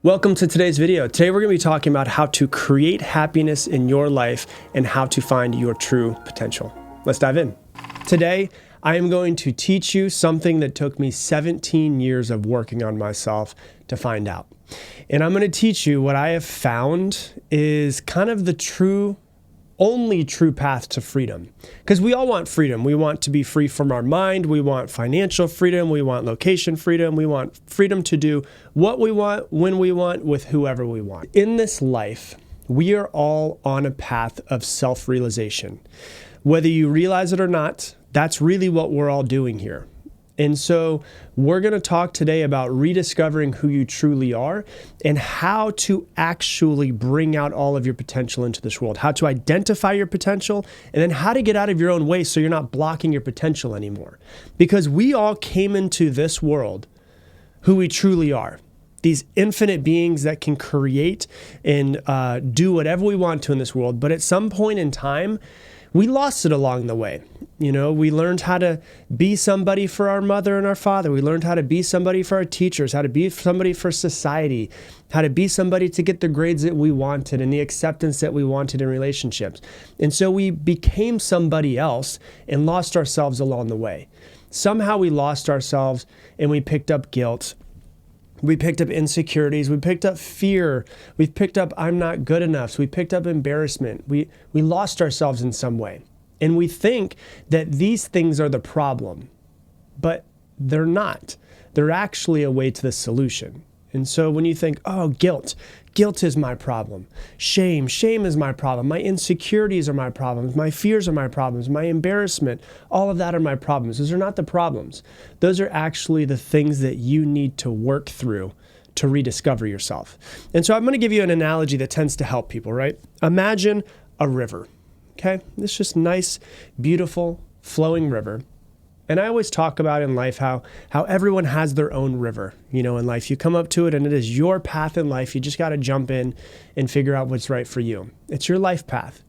Welcome to today's video. Today we're going to be talking about how to create happiness in your life and how to find your true potential. Let's dive in. Today, I am going to teach you something that took me 17 years of working on myself to find out. And I'm going to teach you what I have found is kind of the only true path to freedom. Because we all want freedom. We want to be free from our mind. We want financial freedom. We want location freedom. We want freedom to do what we want, when we want, with whoever we want. In this life, we are all on a path of self-realization. Whether you realize it or not, that's really what we're all doing here. And so we're going to talk today about rediscovering who you truly are and how to actually bring out all of your potential into this world, how to identify your potential, and then how to get out of your own way so you're not blocking your potential anymore. Because we all came into this world who we truly are. These infinite beings that can create and do whatever we want to in this world. But at some point in time, we lost it along the way. You know, we learned how to be somebody for our mother and our father. We learned how to be somebody for our teachers, how to be somebody for society, how to be somebody to get the grades that we wanted and the acceptance that we wanted in relationships. And so we became somebody else and lost ourselves along the way. Somehow we lost ourselves and we picked up guilt. We picked up insecurities. We picked up fear. We picked up I'm not good enough. So we picked up embarrassment. We lost ourselves in some way. And we think that these things are the problem, but they're not. They're actually a way to the solution. And so when you think, oh, guilt is my problem. Shame is my problem. My insecurities are my problems. My fears are my problems. My embarrassment, all of that are my problems. Those are not the problems. Those are actually the things that you need to work through to rediscover yourself. And so I'm going to give you an analogy that tends to help people, right? Imagine a river, okay? It's just nice, beautiful, flowing river. And I always talk about in life how everyone has their own river, you know, in life. You come up to it and it is your path in life. You just got to jump in and figure out what's right for you. It's your life path.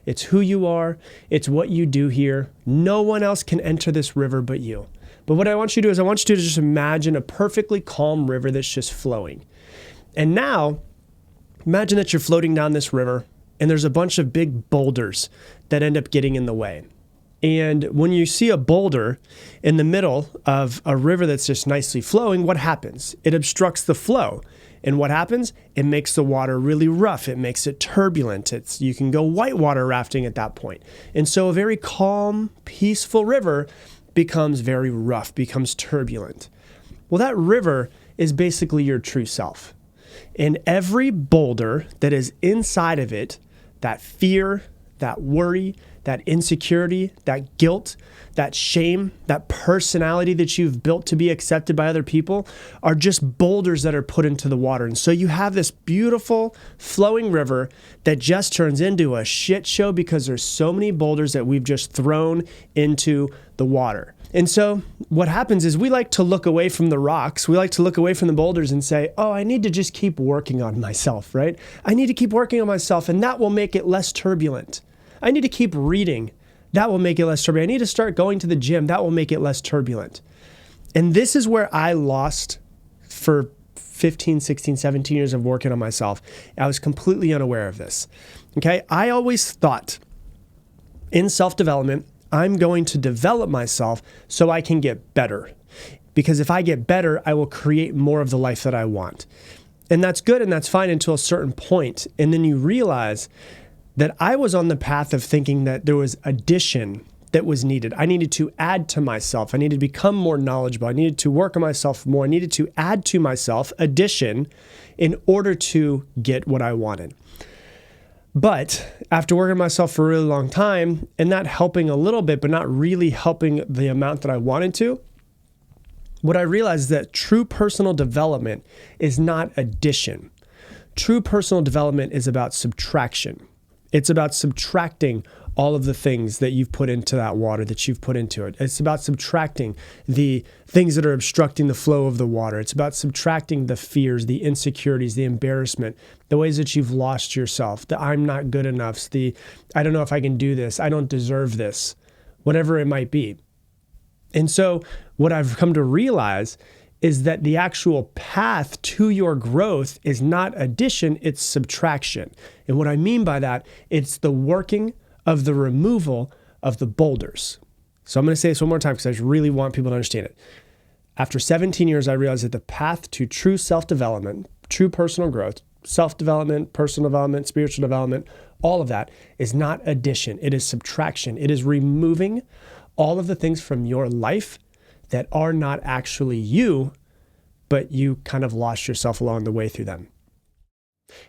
It's who you are. It's what you do here. No one else can enter this river but you. But what I want you to do is I want you to just imagine a perfectly calm river that's just flowing. And now imagine that you're floating down this river and there's a bunch of big boulders that end up getting in the way. And when you see a boulder in the middle of a river that's just nicely flowing, what happens? It obstructs the flow. And what happens? It makes the water really rough. It makes it turbulent. You can go whitewater rafting at that point. And so a very calm, peaceful river becomes very rough, becomes turbulent. Well, that river is basically your true self. And every boulder that is inside of it, that fear, that worry, that insecurity, that guilt, that shame, that personality that you've built to be accepted by other people are just boulders that are put into the water. And so you have this beautiful flowing river that just turns into a shit show because there's so many boulders that we've just thrown into the water. And so what happens is we like to look away from the rocks. We like to look away from the boulders and say, oh, I need to just keep working on myself, right? I need to keep working on myself and that will make it less turbulent. I need to keep reading. That will make it less turbulent. I need to start going to the gym. That will make it less turbulent. And this is where I lost for 15, 16, 17 years of working on myself. I was completely unaware of this. Okay. I always thought in self-development, I'm going to develop myself so I can get better. Because if I get better, I will create more of the life that I want. And that's good and that's fine until a certain point. And then you realize that I was on the path of thinking that there was addition that was needed. I needed to add to myself. I needed to become more knowledgeable. I needed to work on myself more. I needed to add to myself addition in order to get what I wanted. But after working on myself for a really long time and not helping a little bit, but not really helping the amount that I wanted to, what I realized is that true personal development is not addition. True personal development is about subtraction. It's about subtracting all of the things that you've put into that water, that you've put into it. It's about subtracting the things that are obstructing the flow of the water. It's about subtracting the fears, the insecurities, the embarrassment, the ways that you've lost yourself, the I'm not good enough, the I don't know if I can do this, I don't deserve this, whatever it might be. And so what I've come to realize is that the actual path to your growth is not addition, it's subtraction. And what I mean by that, it's the working of the removal of the boulders. So I'm going to say this one more time because I just really want people to understand it. After 17 years, I realized that the path to true self-development, true personal growth, self-development, personal development, spiritual development, all of that is not addition. It is subtraction. It is removing all of the things from your life that are not actually you, but you kind of lost yourself along the way through them.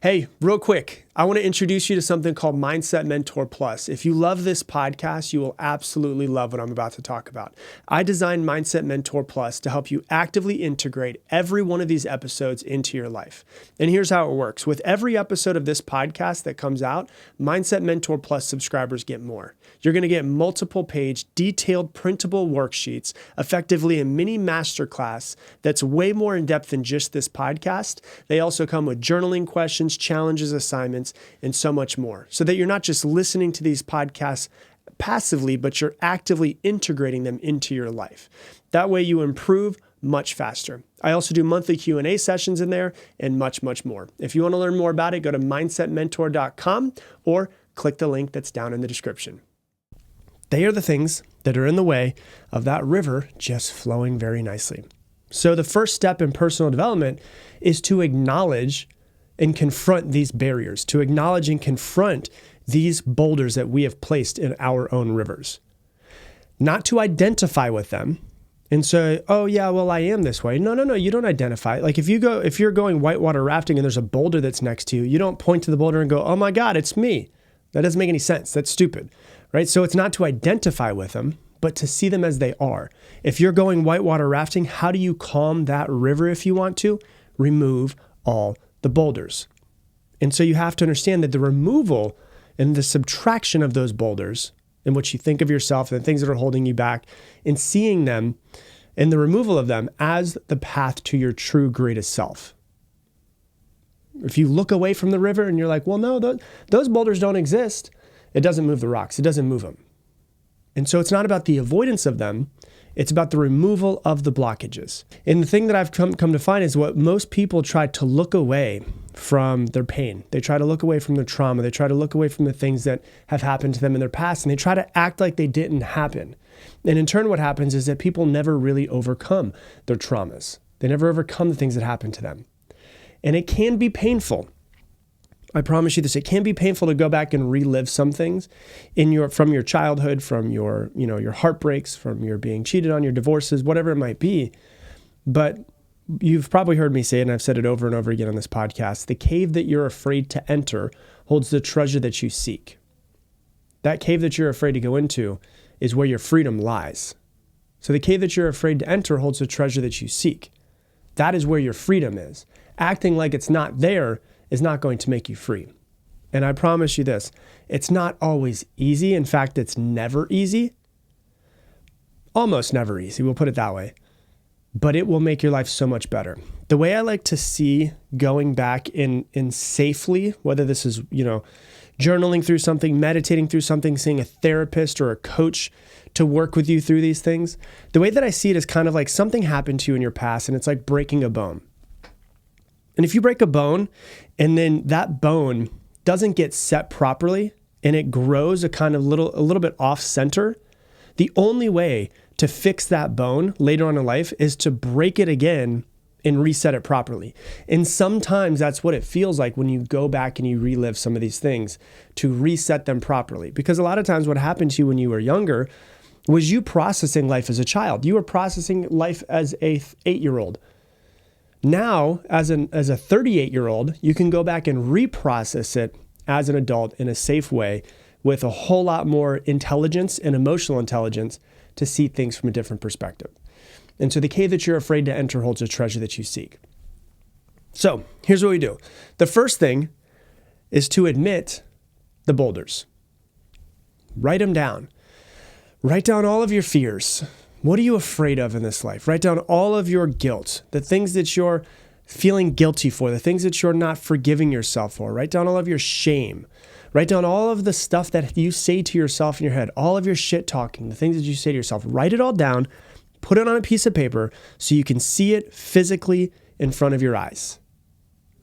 Hey, real quick, I want to introduce you to something called Mindset Mentor Plus. If you love this podcast, you will absolutely love what I'm about to talk about. I designed Mindset Mentor Plus to help you actively integrate every one of these episodes into your life. And here's how it works. With every episode of this podcast that comes out, Mindset Mentor Plus subscribers get more. You're going to get multiple page, detailed, printable worksheets, effectively a mini masterclass that's way more in depth than just this podcast. They also come with journaling questions, challenges, assignments, and so much more, so that you're not just listening to these podcasts passively, but you're actively integrating them into your life. That way you improve much faster. I also do monthly Q&A sessions in there and much, much more. If you want to learn more about it, go to mindsetmentor.com or click the link that's down in the description. They are the things that are in the way of that river just flowing very nicely. So the first step in personal development is to acknowledge and confront these barriers, to acknowledge and confront these boulders that we have placed in our own rivers. Not to identify with them and say, oh yeah, well, I am this way. No, you don't identify. Like if you're going whitewater rafting and there's a boulder that's next to you, you don't point to the boulder and go, oh my God, it's me. That doesn't make any sense. That's stupid, right? So it's not to identify with them, but to see them as they are. If you're going whitewater rafting, how do you calm that river if you want to? Remove all the boulders. And so you have to understand that the removal and the subtraction of those boulders and what you think of yourself and the things that are holding you back and seeing them and the removal of them as the path to your true greatest self. If you look away from the river and you're like, well, no, those boulders don't exist, it doesn't move the rocks. It doesn't move them. And so it's not about the avoidance of them. It's about the removal of the blockages. And the thing that I've come to find is what most people try to look away from their pain. They try to look away from their trauma. They try to look away from the things that have happened to them in their past, and they try to act like they didn't happen. And in turn, what happens is that people never really overcome their traumas. They never overcome the things that happen to them. And it can be painful. I promise you this, it can be painful to go back and relive some things from your childhood, from your heartbreaks, from your being cheated on, your divorces, whatever it might be. But you've probably heard me say it, and I've said it over and over again on this podcast, the cave that you're afraid to enter holds the treasure that you seek. That cave that you're afraid to go into is where your freedom lies. So the cave that you're afraid to enter holds the treasure that you seek. That is where your freedom is. Acting like it's not there is not going to make you free. And I promise you this, it's not always easy. In fact, it's never easy. Almost never easy, we'll put it that way. But it will make your life so much better. The way I like to see going back in safely, whether this is, journaling through something, meditating through something, seeing a therapist or a coach to work with you through these things, the way that I see it is kind of like something happened to you in your past, and it's like breaking a bone. And if you break a bone and then that bone doesn't get set properly and it grows a little bit off center, the only way to fix that bone later on in life is to break it again and reset it properly. And sometimes that's what it feels like when you go back and you relive some of these things, to reset them properly. Because a lot of times what happened to you when you were younger was you processing life as a child. You were processing life as a 8-year-old. Now, as a 38-year-old, you can go back and reprocess it as an adult in a safe way with a whole lot more intelligence and emotional intelligence to see things from a different perspective. And so the cave that you're afraid to enter holds a treasure that you seek. So here's what we do. The first thing is to admit the boulders. Write them down. Write down all of your fears. What are you afraid of in this life? Write down all of your guilt, the things that you're feeling guilty for, the things that you're not forgiving yourself for. Write down all of your shame. Write down all of the stuff that you say to yourself in your head, all of your shit talking, the things that you say to yourself. Write it all down, Put it on a piece of paper so you can see it physically in front of your eyes.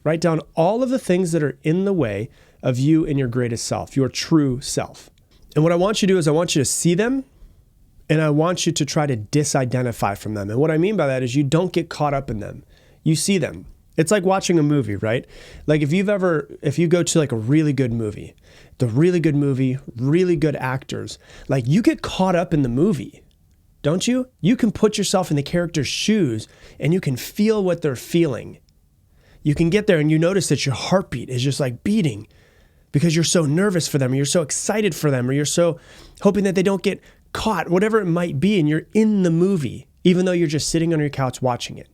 Write down all of the things that are in the way of you and your greatest self, your true self. And what I want you to do is I want you to see them, and I want you to try to disidentify from them. And what I mean by that is you don't get caught up in them. You see them. It's like watching a movie, right? Like if you go to like a really good movie, really good actors, like you get caught up in the movie, don't you? You can put yourself in the character's shoes and you can feel what they're feeling. You can get there and you notice that your heartbeat is just like beating because you're so nervous for them, or you're so excited for them, or you're so hoping that they don't get caught, whatever it might be, and you're in the movie, even though you're just sitting on your couch watching it.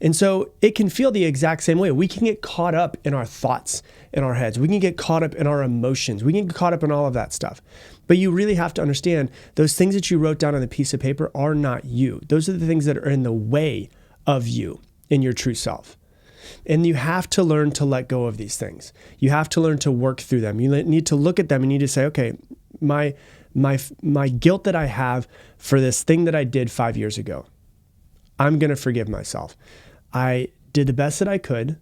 And so it can feel the exact same way. We can get caught up in our thoughts in our heads. We can get caught up in our emotions. We can get caught up in all of that stuff. But you really have to understand those things that you wrote down on a piece of paper are not you. Those are the things that are in the way of you in your true self. And you have to learn to let go of these things. You have to learn to work through them. You need to look at them and you need to say, okay, my guilt that I have for this thing that I did 5 years ago, I'm going to forgive myself. I did the best that I could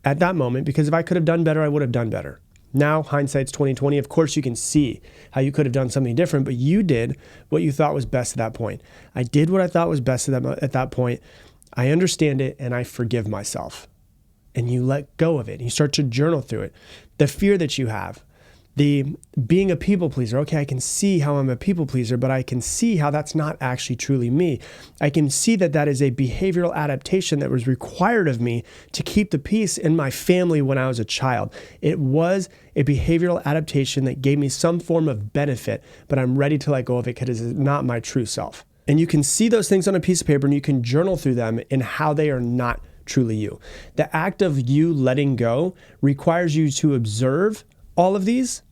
at that moment, because if I could have done better, I would have done better. Now, hindsight's 20/20. Of course, you can see how you could have done something different, but you did what you thought was best at that point. I did what I thought was best at that point. I understand it, and I forgive myself. And you let go of it. And you start to journal through it. The fear that you have, the being a people pleaser. Okay, I can see how I'm a people pleaser, but I can see how that's not actually truly me. I can see that that is a behavioral adaptation that was required of me to keep the peace in my family when I was a child. It was a behavioral adaptation that gave me some form of benefit, but I'm ready to let go of it because it's not my true self. And you can see those things on a piece of paper and you can journal through them in how they are not truly you. The act of you letting go requires you to observe all of these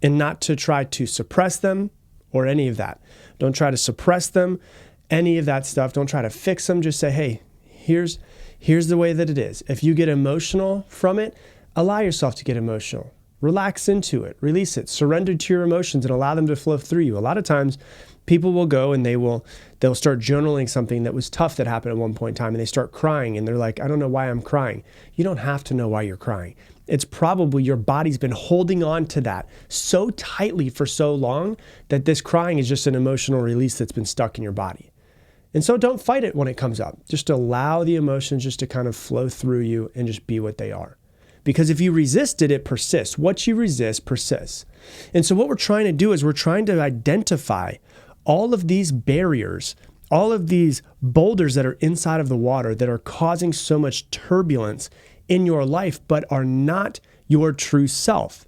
and not to try to suppress them or any of that. Don't try to suppress them, any of that stuff. Don't try to fix them. Just say, hey, here's the way that it is. If you get emotional from it, allow yourself to get emotional. Relax into it, release it, surrender to your emotions and allow them to flow through you. A lot of times people will go and they'll start journaling something that was tough that happened at one point in time, and they start crying and they're like, I don't know why I'm crying. You don't have to know why you're crying. It's probably your body's been holding on to that so tightly for so long that this crying is just an emotional release that's been stuck in your body. And so don't fight it when it comes up. Just allow the emotions just to kind of flow through you and just be what they are. Because if you resist it, it persists. What you resist persists. And so what we're trying to do is we're trying to identify all of these barriers, all of these boulders that are inside of the water that are causing so much turbulence in your life, but are not your true self.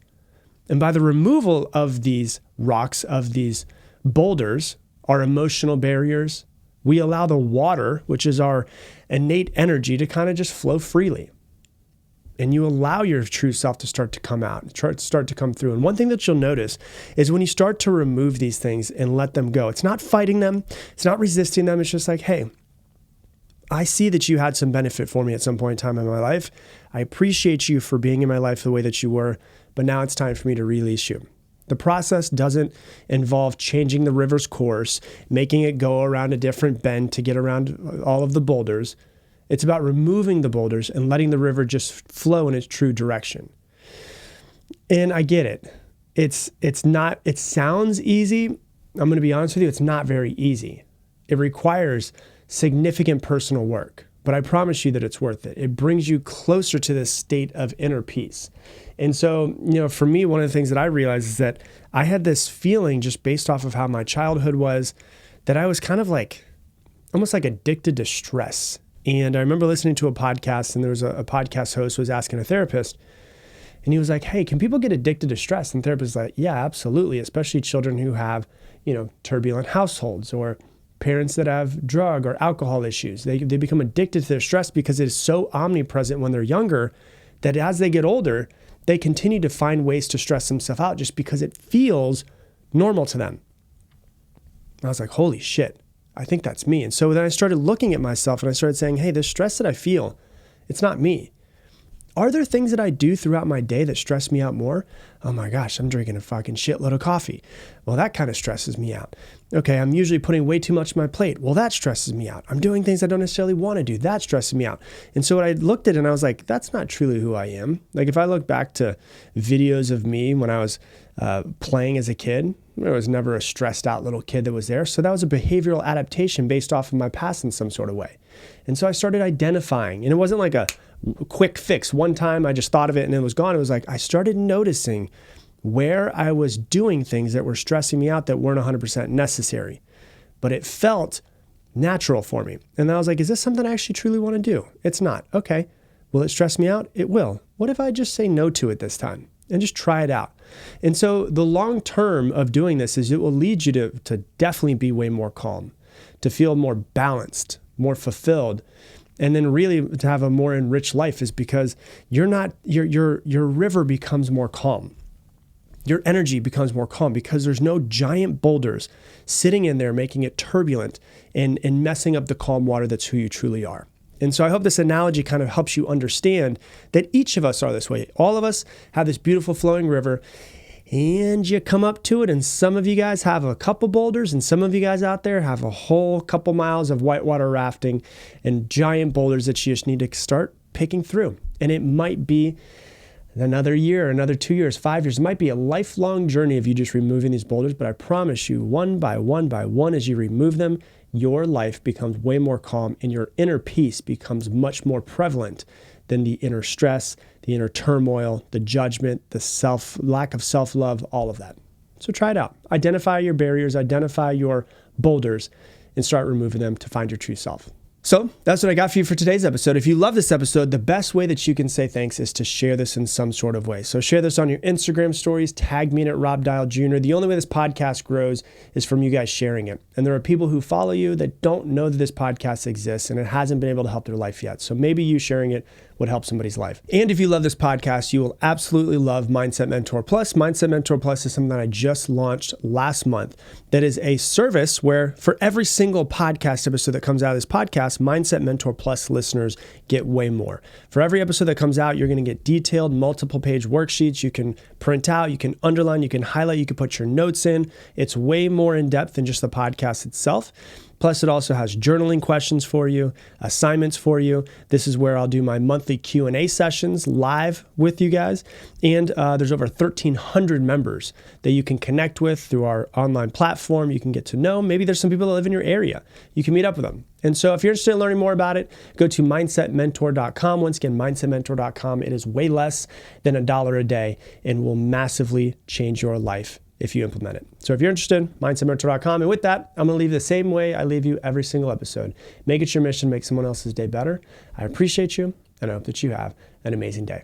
And by the removal of these rocks, of these boulders, our emotional barriers, we allow the water, which is our innate energy, to kind of just flow freely. And you allow your true self to start to come out, start to come through. And one thing that you'll notice is when you start to remove these things and let them go, it's not fighting them, it's not resisting them. It's just like, hey, I see that you had some benefit for me at some point in time in my life. I appreciate you for being in my life the way that you were, but now it's time for me to release you. The process doesn't involve changing the river's course, making it go around a different bend to get around all of the boulders. It's about removing the boulders and letting the river just flow in its true direction. And I get it. It sounds easy. I'm going to be honest with you. It's not very easy. It requires significant personal work, but I promise you that it's worth it. It brings you closer to this state of inner peace. And so, for me, one of the things that I realized is that I had this feeling just based off of how my childhood was, that I was kind of like, almost like addicted to stress. And I remember listening to a podcast, and there was a podcast host who was asking a therapist, and he was like, hey, can people get addicted to stress? And the therapist was like, yeah, absolutely, especially children who have, turbulent households or parents that have drug or alcohol issues. They become addicted to their stress because it is so omnipresent when they're younger that as they get older, they continue to find ways to stress themselves out just because it feels normal to them. I was like, holy shit. I think that's me. And so then I started looking at myself and I started saying, hey, this stress that I feel, it's not me. Are there things that I do throughout my day that stress me out more? Oh my gosh, I'm drinking a fucking shitload of coffee. Well, that kind of stresses me out. Okay, I'm usually putting way too much on my plate. Well, that stresses me out. I'm doing things I don't necessarily want to do. That stresses me out. And so what I looked at and I was like, that's not truly who I am. Like if I look back to videos of me when I was playing as a kid, there was never a stressed out little kid that was there. So that was a behavioral adaptation based off of my past in some sort of way. And so I started identifying, and it wasn't like a quick fix. One time I just thought of it and it was gone. It was like I started noticing where I was doing things that were stressing me out that weren't 100% necessary, but it felt natural for me. And I was like, is this something I actually truly want to do? It's not. Okay. Will it stress me out? It will. What if I just say no to it this time and just try it out? And so the long term of doing this is it will lead you to definitely be way more calm, to feel more balanced, more fulfilled, and then really to have a more enriched life is because your river becomes more calm. Your energy becomes more calm because there's no giant boulders sitting in there making it turbulent and messing up the calm water that's who you truly are. And so I hope this analogy kind of helps you understand that each of us are this way. All of us have this beautiful flowing river, and you come up to it, and some of you guys have a couple boulders, and some of you guys out there have a whole couple miles of whitewater rafting and giant boulders that you just need to start picking through. And it might be another year, another 2 years, 5 years. It might be a lifelong journey of you just removing these boulders, but I promise you, one by one, as you remove them, your life becomes way more calm and your inner peace becomes much more prevalent than the inner stress, the inner turmoil, the judgment, the lack of self-love, all of that. So try it out. Identify your barriers, identify your boulders, and start removing them to find your true self. So that's what I got for you for today's episode. If you love this episode, the best way that you can say thanks is to share this in some sort of way. So share this on your Instagram stories, tag me in at Rob Dial Jr. The only way this podcast grows is from you guys sharing it. And there are people who follow you that don't know that this podcast exists and it hasn't been able to help their life yet. So maybe you sharing it would help somebody's life. And if you love this podcast, you will absolutely love Mindset Mentor Plus. Mindset Mentor Plus is something that I just launched last month. That is a service where for every single podcast episode that comes out of this podcast, Mindset Mentor Plus listeners get way more. For every episode that comes out, you're going to get detailed multiple page worksheets. You can print out, you can underline, you can highlight, you can put your notes in. It's way more in depth than just the podcast itself. Plus, it also has journaling questions for you, assignments for you. This is where I'll do my monthly Q&A sessions live with you guys. And there's over 1,300 members that you can connect with through our online platform. You can get to know. Maybe there's some people that live in your area. You can meet up with them. And so if you're interested in learning more about it, go to mindsetmentor.com. Once again, mindsetmentor.com. It is way less than $1 a day and will massively change your life if you implement it. So if you're interested, mindsetmentor.com. And with that, I'm going to leave the same way I leave you every single episode. Make it your mission to make someone else's day better. I appreciate you, and I hope that you have an amazing day.